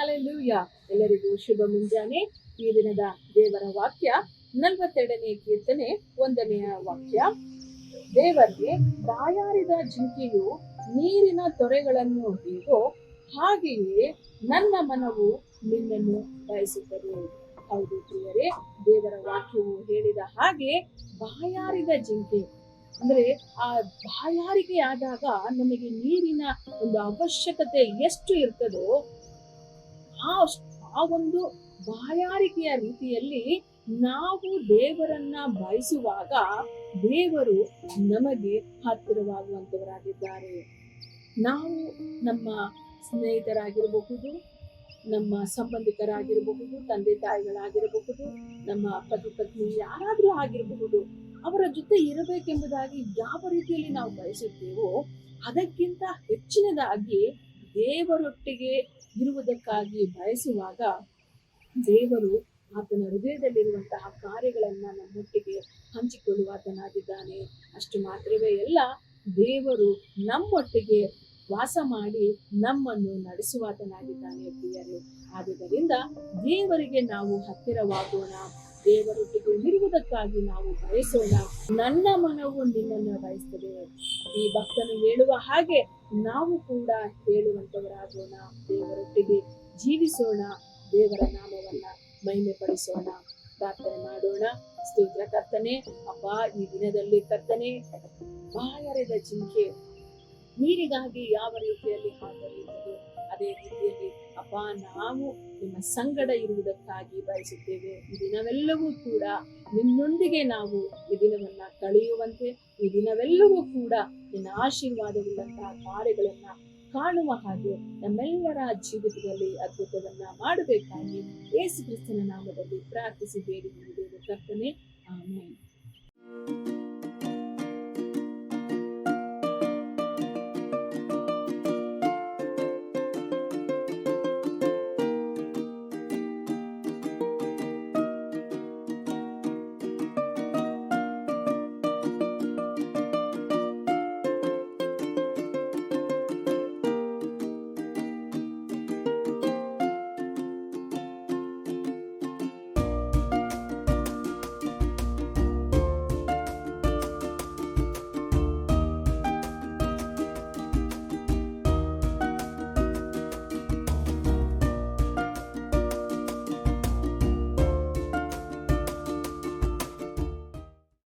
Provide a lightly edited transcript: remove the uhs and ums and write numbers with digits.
Hallelujah. ಎಲ್ಲರಿಗೂ ಶುಭ ಮುಂಜಾನೆ. ಈ ದಿನದ ದೇವರ ವಾಕ್ಯ 42ನೇ ಕೀರ್ತನೆ 1ನೇ ವಾಕ್ಯ. ದೇವರಿಗೆ ಬಾಯಾರಿದ ಜಿಂಕೆಯು ನೀರಿನ ತೊರೆಗಳನ್ನು ಹೇಗೋ ಹಾಗೆಯೇ ನನ್ನ ಮನವು ನಿನ್ನನ್ನು ಬಯಸುತ್ತದೆ. ಹೌದು ಪ್ರಿಯರೇ, ದೇವರ ವಾಕ್ಯವು ಹೇಳಿದ ಹಾಗೆ ಬಾಯಾರಿದ ಜಿಂಕೆ ಅಂದ್ರೆ ಆ ಬಾಯಾರಿಕೆ ಆದಾಗ ನಮಗೆ ನೀರಿನ ಒಂದು ಅವಶ್ಯಕತೆ ಎಷ್ಟು ಇರ್ತದೋ ಆ ಒಂದು ಬಾಯಾರಿಕೆಯ ರೀತಿಯಲ್ಲಿ ನಾವು ದೇವರನ್ನ ಬಯಸುವಾಗ ದೇವರು ನಮಗೆ ಹತ್ತಿರವಾಗುವಂತವರಾಗಿದ್ದಾರೆ. ನಾವು ನಮ್ಮ ಸ್ನೇಹಿತರಾಗಿರಬಹುದು, ನಮ್ಮ ಸಂಬಂಧಿಕರಾಗಿರಬಹುದು, ತಂದೆ ತಾಯಿಗಳಾಗಿರಬಹುದು, ನಮ್ಮ ಪತಿ ಪತ್ನಿ ಯಾರಾದ್ರೂ ಆಗಿರಬಹುದು, ಅವರ ಜೊತೆ ಇರಬೇಕೆಂಬುದಾಗಿ ಯಾವ ರೀತಿಯಲ್ಲಿ ನಾವು ಬಯಸುತ್ತೇವೋ ಅದಕ್ಕಿಂತ ಹೆಚ್ಚಿನದಾಗಿ ದೇವರೊಟ್ಟಿಗೆ ಇರುವುದಕ್ಕಾಗಿ ಬಯಸುವಾಗ ದೇವರು ಆತನ ಹೃದಯದಲ್ಲಿರುವಂತಹ ಕಾರ್ಯಗಳನ್ನ ನಮ್ಮೊಟ್ಟಿಗೆ ಹಂಚಿಕೊಳ್ಳುವಾತನಾಗಿದ್ದಾನೆ. ಅಷ್ಟು ಮಾತ್ರವೇ ಅಲ್ಲ, ದೇವರು ನಮ್ಮೊಟ್ಟಿಗೆ ವಾಸ ಮಾಡಿ ನಮ್ಮನ್ನು ನಡೆಸುವಾತನಾಗಿದ್ದಾನೆ ಪ್ರಿಯರೇ. ಆದುದರಿಂದ ದೇವರಿಗೆ ನಾವು ಹತ್ತಿರವಾಗೋಣ, ದೇವರೊಟ್ಟಿಗೆ ಇರುವುದಕ್ಕಾಗಿ ನಾವು ಬಯಸೋಣ. ನನ್ನ ಮನವು ನಿನ್ನನ್ನು ಬಯಸ್ತದೆ. ಈ ಭಕ್ತನು ಹೇಳುವ ಹಾಗೆ ನಾವು ಕೂಡ ಹೇಳುವಂತವರಾಗೋಣ. ದೇವರೊಟ್ಟಿಗೆ ಜೀವಿಸೋಣ, ದೇವರ ನಾಮವನ್ನ ಮಹಿಮೆ ಪಡಿಸೋಣ. ಪ್ರಾರ್ಥನೆ ಮಾಡೋಣ. ಸ್ತೋತ್ರ ಕರ್ತನೆ, ಅಪ್ಪ, ಈ ದಿನದಲ್ಲಿ ಕರ್ತನೆ, ಬಾಯಾರಿದ ಜಿಂಕೆ ನೀರಿಗಾಗಿ ಯಾವ ರೀತಿಯಲ್ಲಿ ಹಾತೊರೆಯುತ್ತದೋ ಅದೇ ರೀತಿಯಲ್ಲಿ ಅಪ್ಪ ನಾವು ನಿಮ್ಮ ಸಂಗಡ ಇರುವುದಕ್ಕಾಗಿ ಬಯಸುತ್ತೇವೆ. ಈ ದಿನವೆಲ್ಲವೂ ಕೂಡ ನಿನ್ನೊಂದಿಗೆ ನಾವು ಈ ದಿನವನ್ನ ಕಳೆಯುವಂತೆ, ಈ ದಿನವೆಲ್ಲವೂ ಕೂಡ ನಿನ್ನ ಆಶೀರ್ವಾದವುಳ್ಳಂತಹ ಕಾರ್ಯಗಳನ್ನ ಕಾಣುವ ಹಾಗೆ ನಮ್ಮೆಲ್ಲರ ಜೀವಿತದಲ್ಲಿ ಅದ್ಭುತವನ್ನ ಮಾಡಬೇಕಾಗಿ ಯೇಸು ಕ್ರಿಸ್ತನ ನಾಮದಲ್ಲಿ ಪ್ರಾರ್ಥಿಸಿ ಬೇಡಿಕೊಳ್ಳುತ್ತೇವೆ ಕರ್ತನೆ. ಆಮೆನ್.